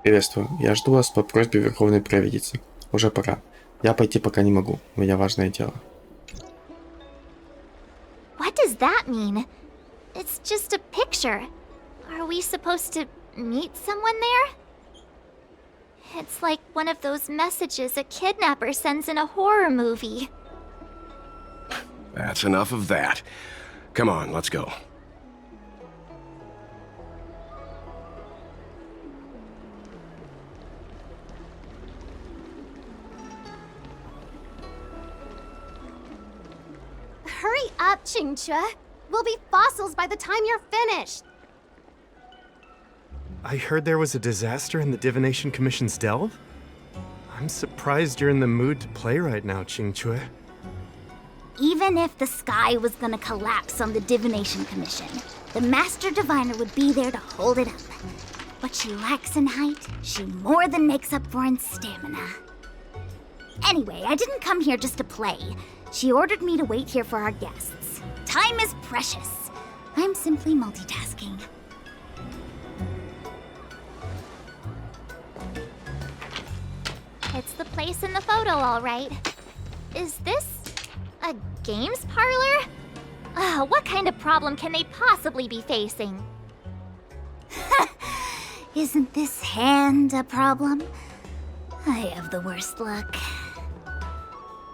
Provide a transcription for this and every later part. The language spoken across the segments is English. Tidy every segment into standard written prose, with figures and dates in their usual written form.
Приветствую. Я жду вас по просьбе Верховной Провидицы. Уже пора. Я пойти пока не могу. У меня важное дело. What does that mean? It's just a picture. Are we supposed to meet someone there? It's like one of those messages a kidnapper sends in a horror movie. That's enough of that. Come on, let's go. Hurry up, Chingchua. We'll be fossils by the time you're finished. I heard there was a disaster in the Divination Commission's delve? I'm surprised you're in the mood to play right now, Chingchue. Even if the sky was gonna collapse on the Divination Commission, the Master Diviner would be there to hold it up. What she lacks in height, she more than makes up for in stamina. Anyway, I didn't come here just to play. She ordered me to wait here for our guests. Time is precious. I'm simply multitasking. It's the place in the photo, all right. Is this a games parlor? What kind of problem can they possibly be facing? Isn't this hand a problem? I have the worst luck.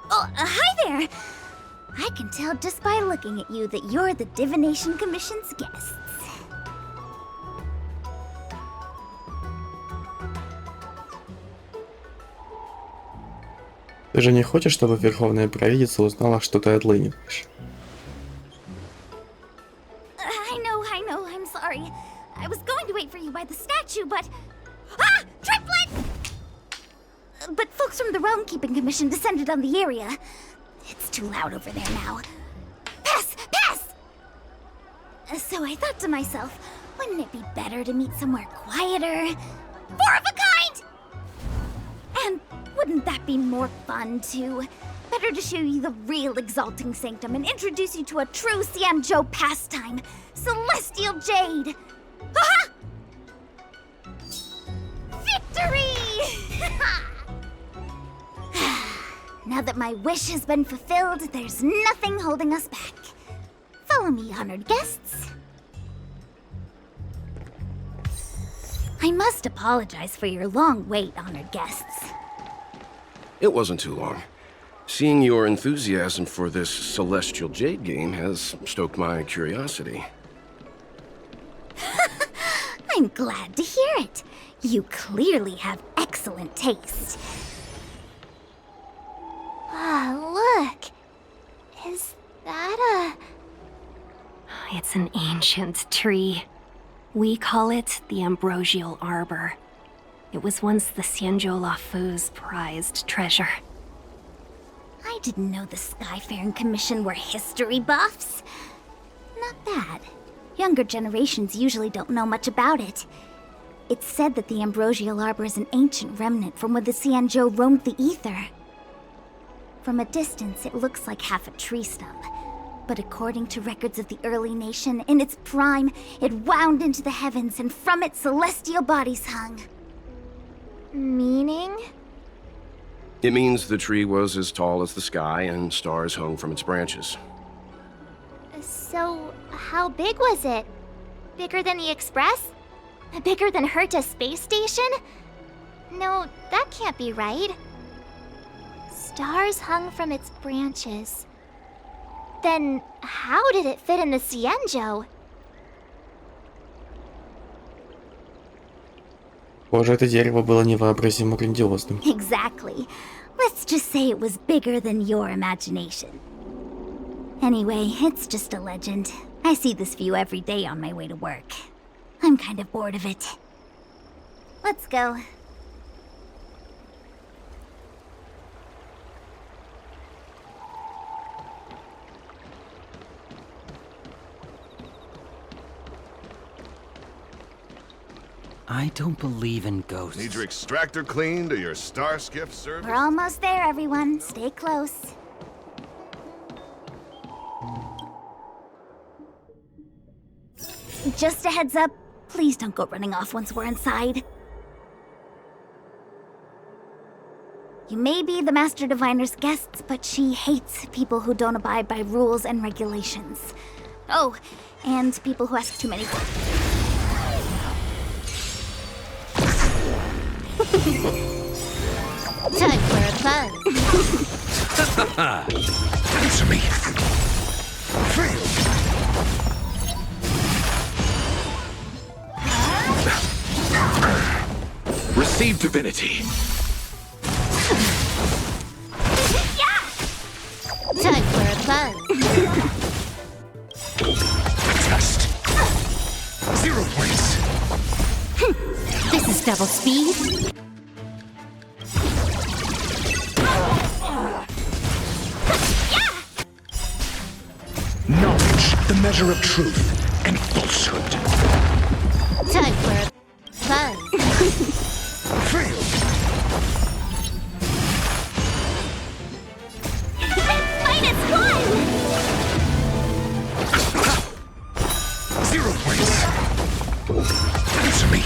Oh, hi there! I can tell just by looking at you that you're the Divination Commission's guests. Ты же не хочешь, чтобы Верховная Провидица узнала, что ты отлыниваешь? I know, I'm sorry. I was going to wait for you by the statue, but... Ah! Triplet! But folks from the Realm Keeping Commission descended on the area. It's too loud over there now. Pass! Pass! So I thought to myself, wouldn't it be better to meet somewhere quieter? Four of a kind! And wouldn't that be more fun, too? Better to show you the real Exalting Sanctum and introduce you to a true Xianzhou pastime, Celestial Jade! Ha! Victory! Now that my wish has been fulfilled, there's nothing holding us back. Follow me, honored guests. I must apologize for your long wait, honored guests. It wasn't too long. Seeing your enthusiasm for this Celestial Jade game has stoked my curiosity. I'm glad to hear it. You clearly have excellent taste. Look. Is that It's an ancient tree. We call it the Ambrosial Arbor. It was once the Xianzhou Lafu's prized treasure. I didn't know the Skyfaring Commission were history buffs. Not bad. Younger generations usually don't know much about it. It's said that the Ambrosial Arbor is an ancient remnant from when the Xianzhou roamed the ether. From a distance, it looks like half a tree stump. But according to records of the early nation, in its prime, it wound into the heavens and from it celestial bodies hung. meaning? It means the tree was as tall as the sky and stars hung from its branches. So, how big was it? Bigger than the Express? Bigger than Herta Space Station? No, that can't be right. Stars hung from its branches. Then, how did it fit in the Xianzhou? Похоже, это дерево было невообразимо грандиозным. Exactly. Let's just say it was bigger than your imagination. Anyway, it's just a legend. I see this view every day on my way to work. I'm kind of bored of it. Let's go. I don't believe in ghosts. Need your extractor cleaned or your star skiff service? We're almost there, everyone. Stay close. Just a heads up, please don't go running off once we're inside. You may be the Master Diviner's guests, but she hates people who don't abide by rules and regulations. Oh, and people who ask too many questions. Time for a buzz. Answer me. Fail. Receive divinity. Time for a buzz. Test. 0 points. This is double speed. Knowledge, the measure of truth and falsehood. Time for a buzz. Fail. -1! 0 points. Answer me.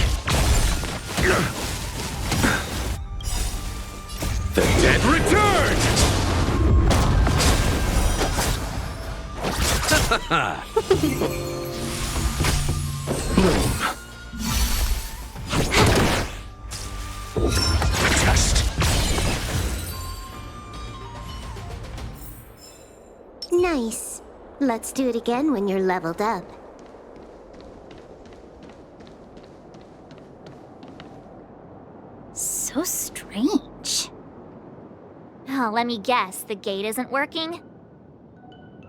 The dead return! Bloom. Test. Nice. Let's do it again when you're leveled up. So strange. Oh, let me guess. The gate isn't working?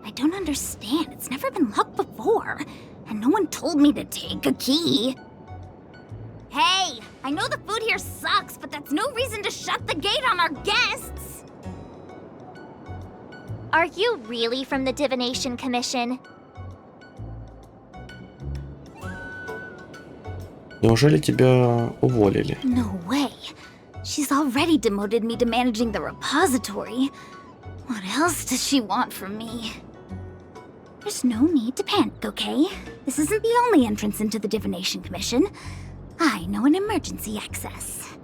I don't understand. It's never been locked before. And no one told me to take a key. Hey, I know the food here sucks, but that's no reason to shut the gate on our guests. Are you really from the Divination Commission? Неужели тебя уволили? No way. She's already demoted me to managing the repository. What else does she want from me? There's no need to panic, okay? This isn't the only entrance into the Divination Commission. I know an emergency access.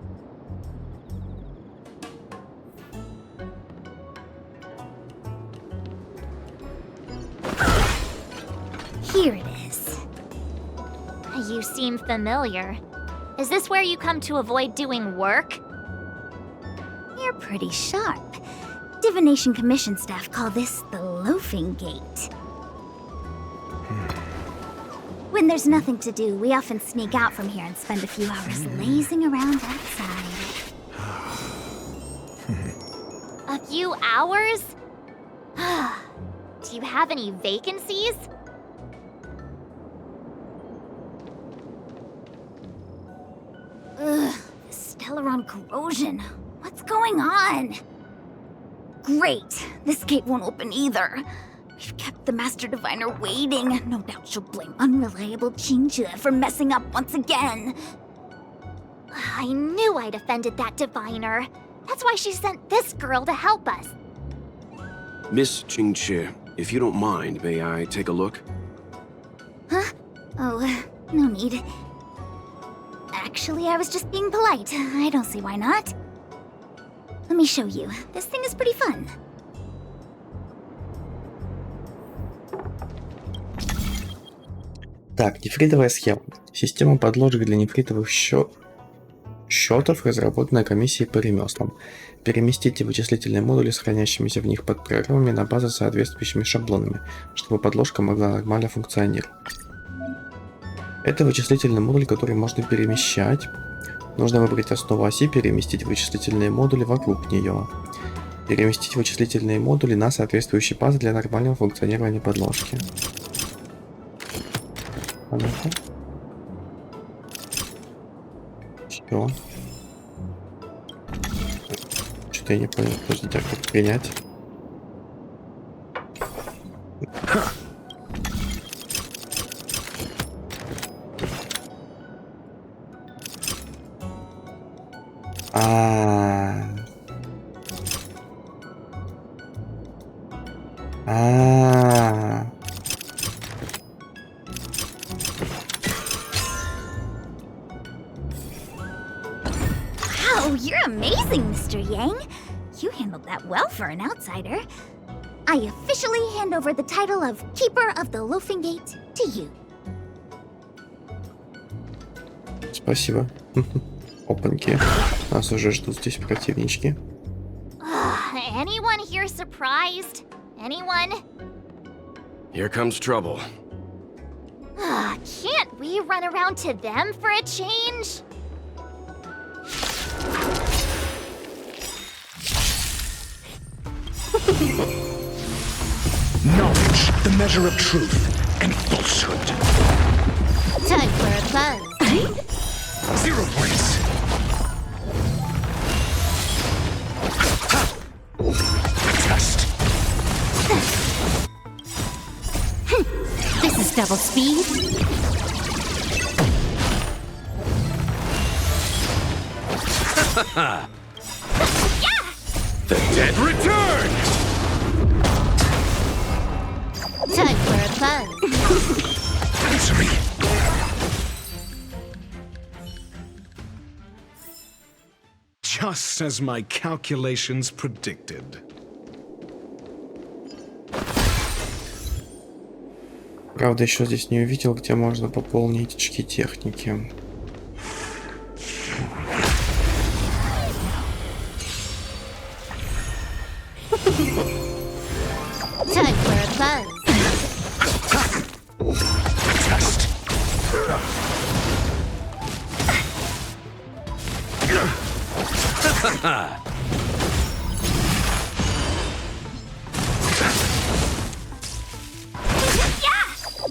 Here it is. You seem familiar. Is this where you come to avoid doing work? You're pretty sharp. Divination Commission staff call this the loafing gate. When there's nothing to do, we often sneak out from here and spend a few hours lazing around outside. A few hours? Do you have any vacancies? Ugh, this Stellaron corrosion. What's going on? Great, this gate won't open either. We've kept the Master Diviner waiting. No doubt she'll blame unreliable Jinja for messing up once again. I knew I'd offended that diviner. That's why she sent this girl to help us. Miss Qingqi, if you don't mind, may I take a look? Huh? Oh, no need. Actually, I was just being polite. I don't see why not. Let me show you. This thing is pretty fun. Так, нефритовая схема. Система подложек для нефритовых счетов, разработанная комиссией по ремеслам. Переместите вычислительные модули с хранящимися в них подпрограммами на базу с соответствующими шаблонами, чтобы подложка могла нормально функционировать. Это вычислительный модуль, который можно перемещать. Нужно выбрать основу оси, переместить вычислительные модули вокруг нее. Переместить вычислительные модули на соответствующий паз для нормального функционирования подложки. А ну-ка. Все. Что-то я не понял. Подождите, как принять? Oh, you're amazing, Mr. Yang. You handled that well for an outsider. I officially hand over the title of Keeper of the Loafing Gate to you. Спасибо. Опаньки. Нас уже ждут здесь противнички. Anyone here surprised? Anyone? Here comes trouble. Can't we run around to them for a change? Knowledge, the measure of truth and falsehood. Time for a buzz. 0 points. Test. This is double speed. The dead return! Time for a buzz. Answer me. Just as my calculations predicted. Правда, еще здесь не увидел, где можно пополнить очки техники. Time for a buzz. Test.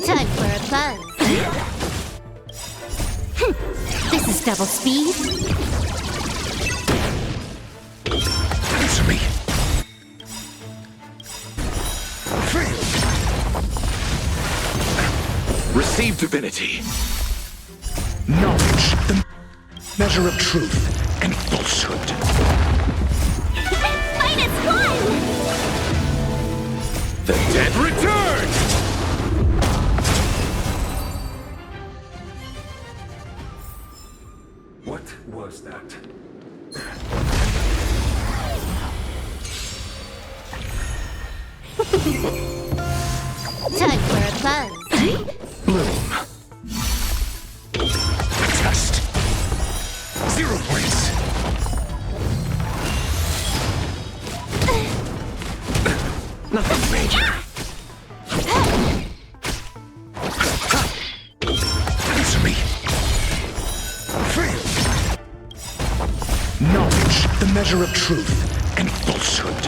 Time for a buzz. This is double speed. Answer me. Receive divinity. Knowledge, the measure of truth and falsehood. -1! The dead return! What was that? Time for a buzz. Bloom. Test. 0 points. Nothing major. Answer me. Knowledge, the measure of truth and falsehood.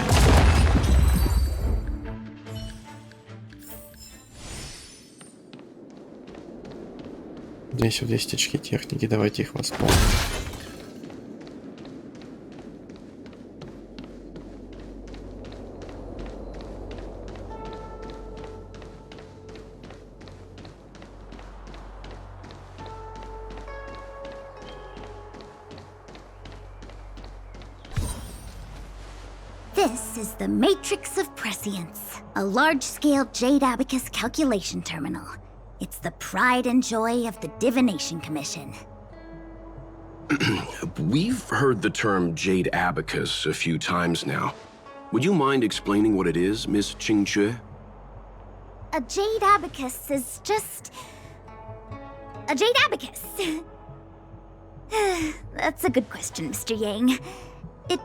Здесь вот есть очки техники, давайте их восполним. This is the Matrix of Prescience, a large-scale Jade Abacus calculation terminal. It's the pride and joy of the Divination Commission. We've heard the term Jade Abacus a few times now. Would you mind explaining what it is, Miss Qingque? A Jade Abacus is just... a Jade Abacus. That's a good question, Mr. Yang. It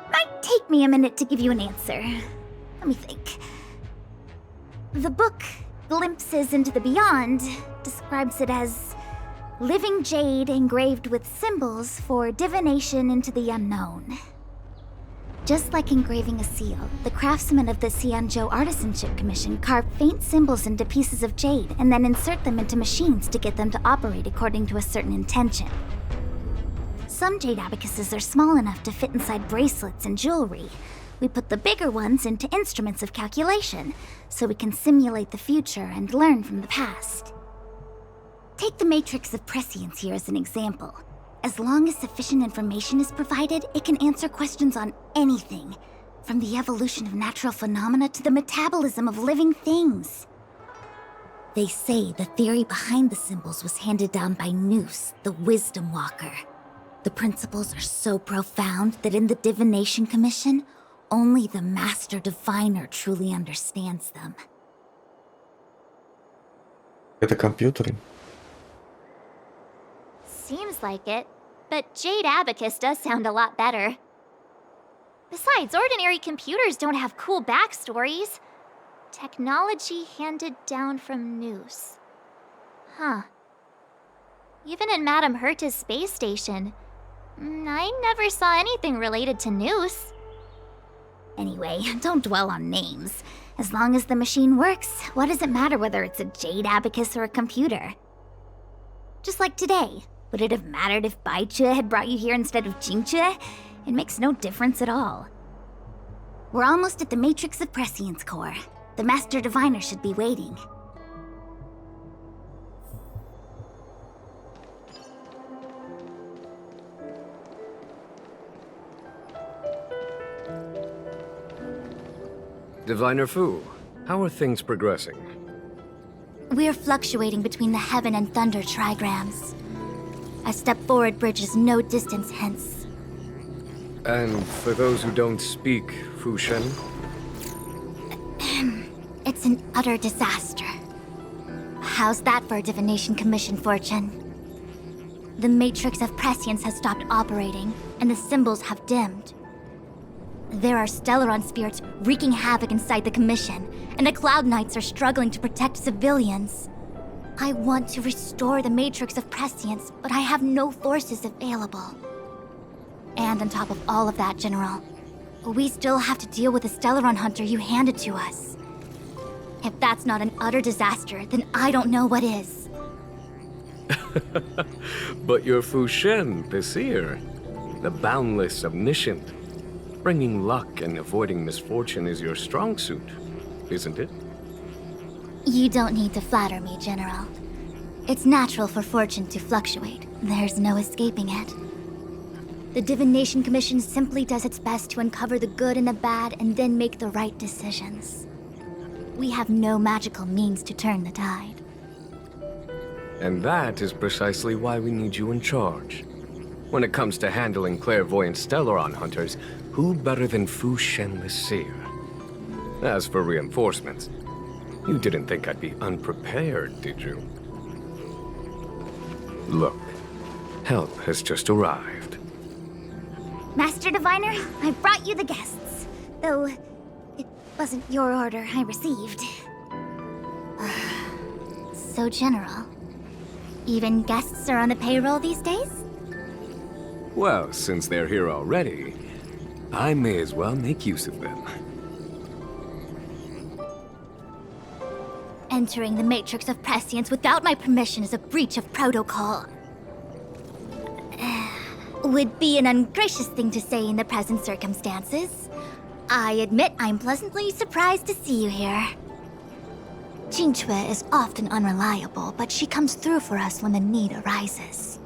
might take me a minute to give you an answer. Let me think. The book, Glimpses into the Beyond, describes it as living jade engraved with symbols for divination into the unknown. Just like engraving a seal, the craftsmen of the Xianzhou Artisanship Commission carve faint symbols into pieces of jade and then insert them into machines to get them to operate according to a certain intention. Some jade abacuses are small enough to fit inside bracelets and jewelry. We put the bigger ones into instruments of calculation, so we can simulate the future and learn from the past. Take the Matrix of Prescience here as an example. As long as sufficient information is provided, it can answer questions on anything, from the evolution of natural phenomena to the metabolism of living things. They say the theory behind the symbols was handed down by Noose, the Wisdom Walker. The principles are so profound that in the Divination Commission, only the Master Diviner truly understands them. Это компьютеры. Seems like it, but Jade Abacus does sound a lot better. Besides, ordinary computers don't have cool backstories. Technology handed down from Noose. Huh. Even in Madame Herta's space station, I never saw anything related to Noose. Anyway, don't dwell on names. As long as the machine works, what does it matter whether it's a Jade Abacus or a computer? Just like today, would it have mattered if Baichue had brought you here instead of Jingchue? It makes no difference at all. We're almost at the Matrix of Prescience core. The Master Diviner should be waiting. Diviner Fu, how are things progressing? We're fluctuating between the Heaven and Thunder trigrams. A step forward bridges no distance hence. And for those who don't speak Fu Shen? It's an utter disaster. How's that for a Divination Commission fortune? The Matrix of Prescience has stopped operating, and the symbols have dimmed. There are Stellaron spirits wreaking havoc inside the Commission, and the Cloud Knights are struggling to protect civilians. I want to restore the Matrix of Prescience, but I have no forces available. And on top of all of that, General, we still have to deal with the Stellaron Hunter you handed to us. If that's not an utter disaster, then I don't know what is. But you're Fu Shen, the seer. The boundless, omniscient. Bringing luck and avoiding misfortune is your strong suit, isn't it? You don't need to flatter me, General. It's natural for fortune to fluctuate. There's no escaping it. The Divination Commission simply does its best to uncover the good and the bad and then make the right decisions. We have no magical means to turn the tide. And that is precisely why we need you in charge. When it comes to handling clairvoyant Stellaron hunters, who better than Fu Shen the Seer? As for reinforcements, you didn't think I'd be unprepared, did you? Look, help has just arrived. Master Diviner, I brought you the guests. Though, it wasn't your order I received. So, General, even guests are on the payroll these days? Well, since they're here already, I may as well make use of them. Entering the Matrix of Prescience without my permission is a breach of protocol. Would be an ungracious thing to say in the present circumstances. I admit I'm pleasantly surprised to see you here. Jingchue is often unreliable, but she comes through for us when the need arises.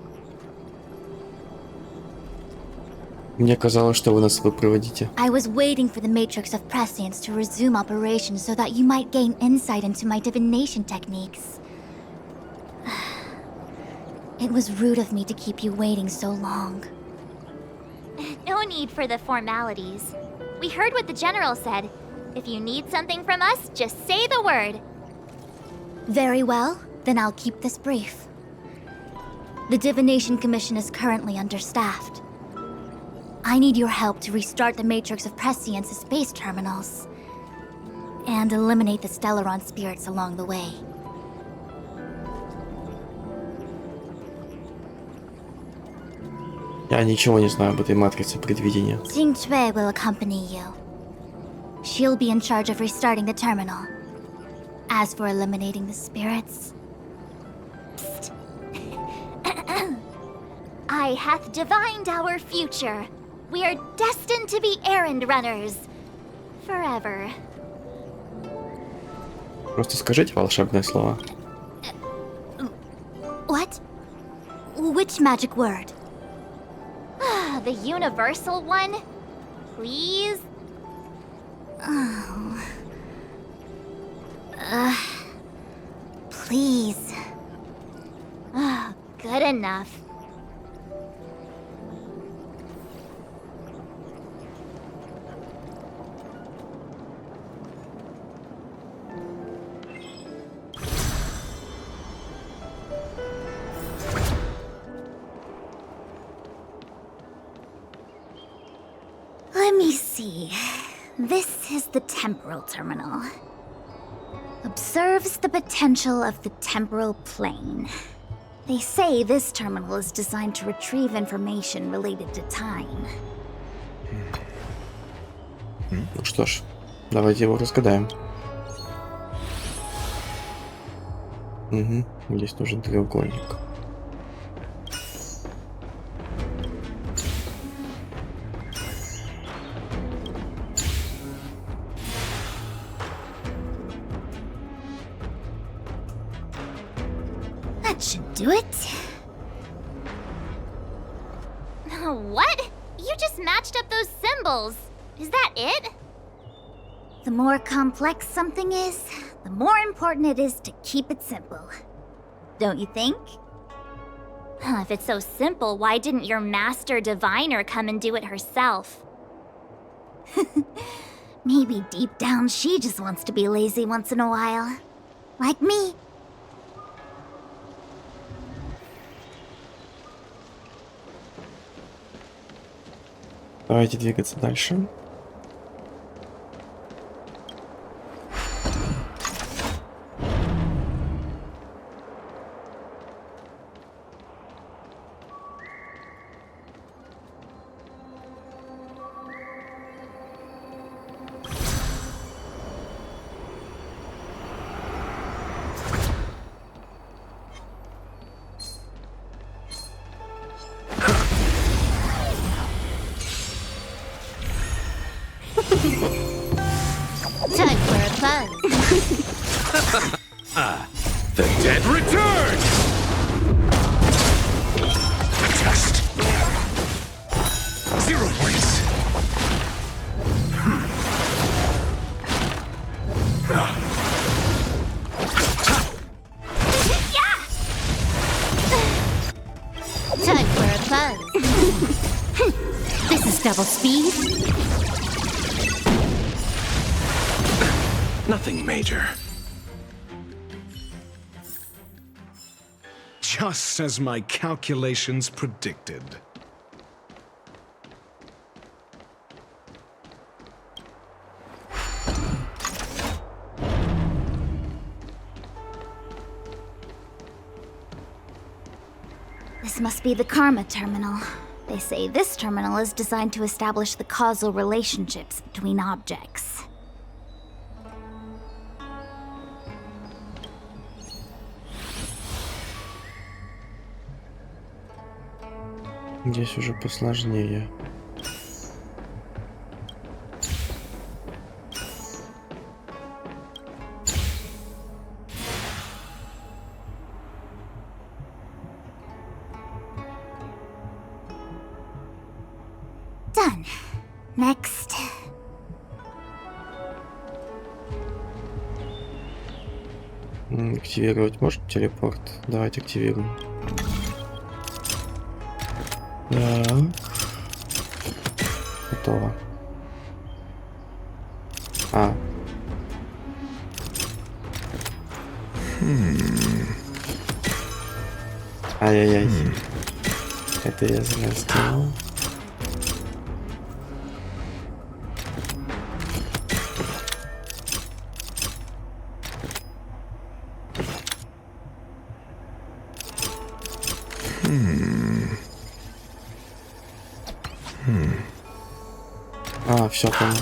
Мне казалось, что вы нас выпроводите. I was waiting for the Matrix of Prescience to resume operations so that you might gain insight into my divination techniques. It was rude of me to keep you waiting so long. No need for the formalities. We heard what the General said. If you need something from us, just say the word. Very well, then I'll keep this brief. The Divination Commission is currently understaffed. I need your help to restart the Matrix of Prescience's space terminals and eliminate the Stellaron spirits along the way. Я ничего не знаю об этой матрице предвидения. Jingchue will accompany you. She'll be in charge of restarting the terminal. As for eliminating the spirits... Psst. I hath divined our future. We are destined to be errand runners. Forever. Просто скажите волшебное слово. What? Which magic word? The universal one? Please? Oh. Please. Good enough. see. This is the temporal terminal. Observes the potential of the temporal plane. They say this terminal is designed to retrieve information related to time. Ну что ж, давайте его разгадаем. Угу, здесь нужен треугольник. That should do it. What? You just matched up those symbols. Is that it? The more complex something is, the more important it is to keep it simple. Don't you think? If it's so simple, why didn't your master diviner come and do it herself? Maybe deep down she just wants to be lazy once in a while. Like me. Давайте двигаться дальше. Time for a buzz. The dead return! Test. 0 points. Time for a buzz. This is double speed. Nothing major. Just as my calculations predicted. This must be the Karma Terminal. They say this terminal is designed to establish the causal relationships between objects. Здесь уже посложнее. Done. Next. Активировать может телепорт? Давайте активируем. Да. Готово. Ай-яй-яй. Это я зря сделал. Все понял.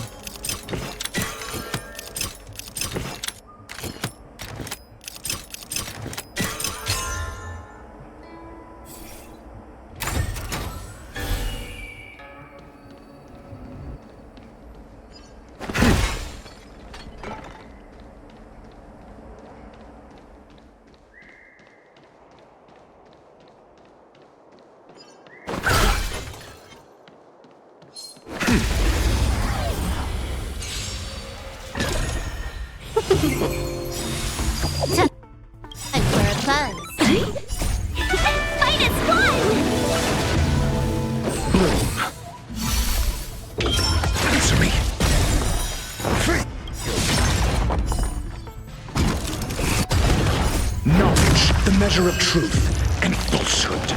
Measure of truth and falsehood.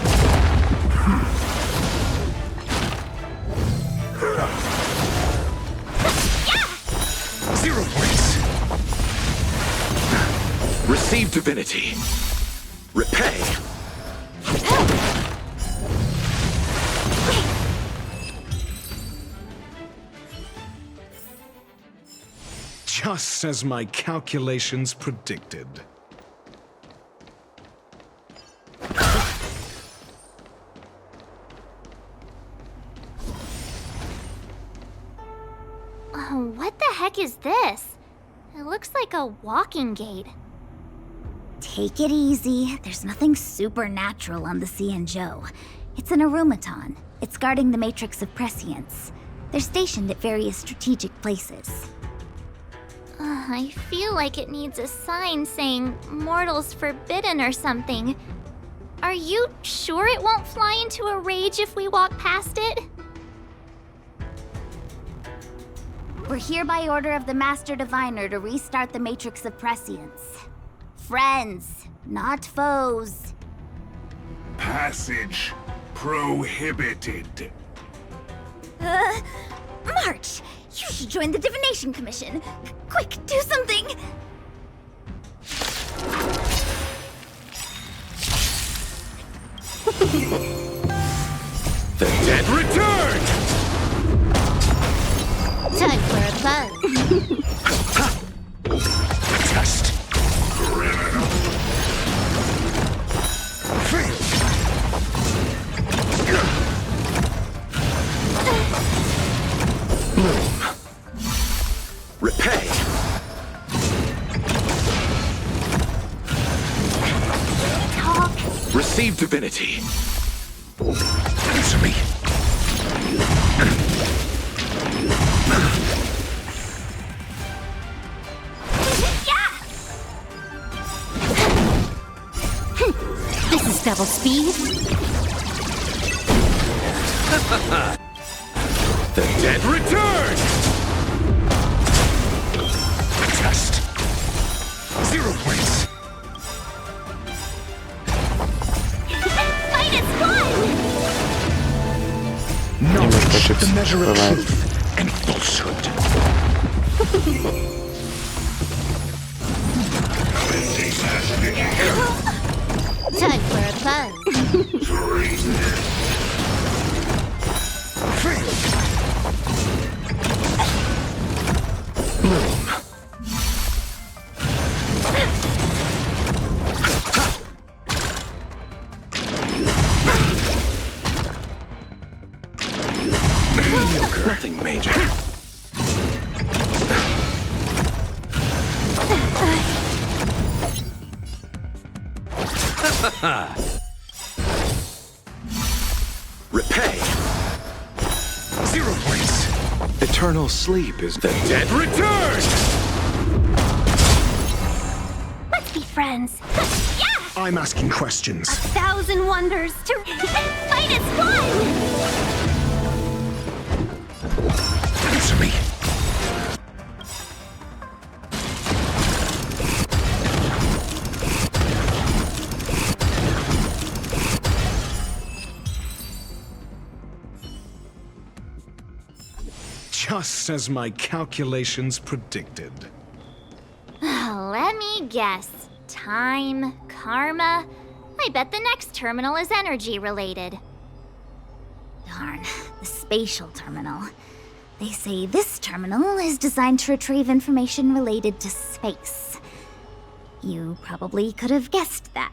Receive divinity. Repay. Just as my calculations predicted. What the heck is this? It looks like a walking gate. Take it easy. There's nothing supernatural on the Xianzhou. It's an aromaton. It's guarding the matrix of prescience. They're stationed at various strategic places. I feel like it needs a sign saying mortals forbidden or something. Are you sure it won't fly into a rage if we walk past it? We're here by order of the Master Diviner to restart the Matrix of Prescience. Friends, not foes. Passage prohibited. March! You should join the Divination Commission. Quick, do something! The dead return! Time for a buzz. Test. Criminal. Fail. Bloom. Repay. Talk. Receive divinity. Answer me. This is double speed. The dead return! Test. 0 points. Fight is fun! Knowledge, the measure of truth and falsehood. Time for a buzz. Fail. Bloom. Mediocre. Nothing major. Repay. 0 points. Eternal sleep is the dead return! Let's be friends. I'm asking questions. 1,000 wonders to Fight is fun! Answer me. Just as my calculations predicted. Let me guess. Time, karma. I bet the next terminal is energy related. Darn, the spatial terminal. They say this terminal is designed to retrieve information related to space. You probably could have guessed that.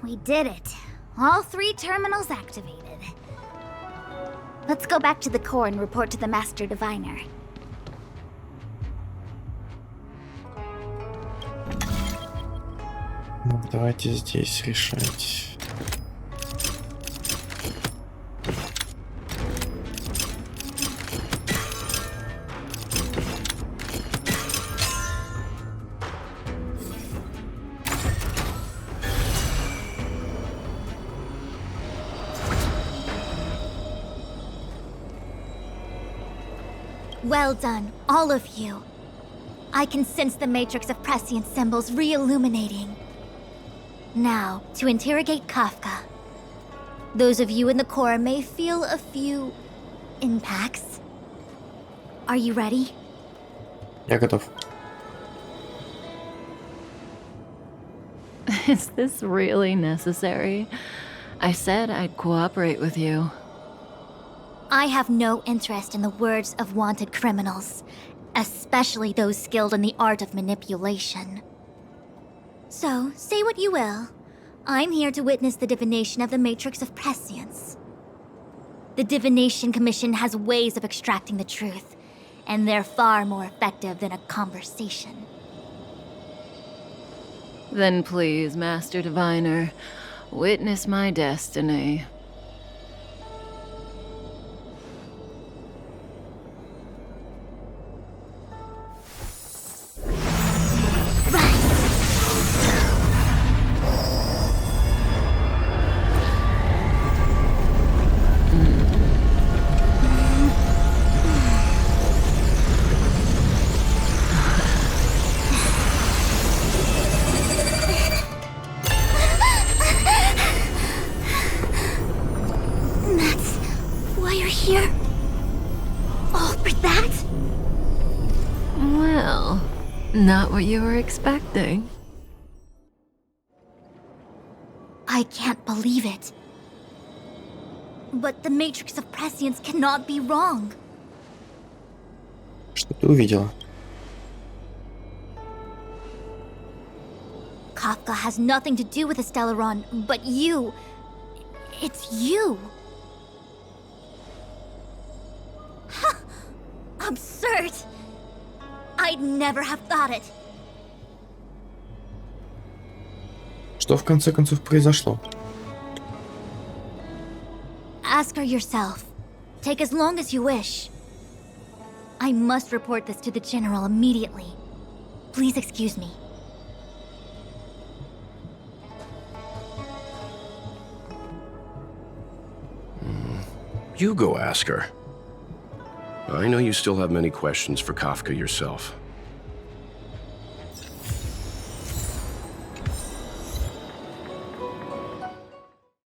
We did it. All 3 terminals activated. Let's go back to the core and report to the Master Diviner. Ну, давайте здесь решать. Well done, all of you. I can sense the matrix of prescient symbols re-illuminating. Now, to interrogate Kafka. Those of you in the core may feel a few impacts. Are you ready? Я готов. Is this really necessary? I said I'd cooperate with you. I have no interest in the words of wanted criminals, especially those skilled in the art of manipulation. So, say what you will. I'm here to witness the divination of the Matrix of Prescience. The Divination Commission has ways of extracting the truth, and they're far more effective than a conversation. Then please, Master Diviner, witness my destiny. Not what you were expecting. I can't believe it. But the Matrix of Prescience cannot be wrong. Что ты увидела? Kafka has nothing to do with Stellaron, but you. It's you. Absurd. I'd never have thought it. Что в конце концов произошло? Ask her yourself. Take as long as you wish. I must report this to the General immediately. Please excuse me. You go ask her. I know you still have many questions for Kafka yourself.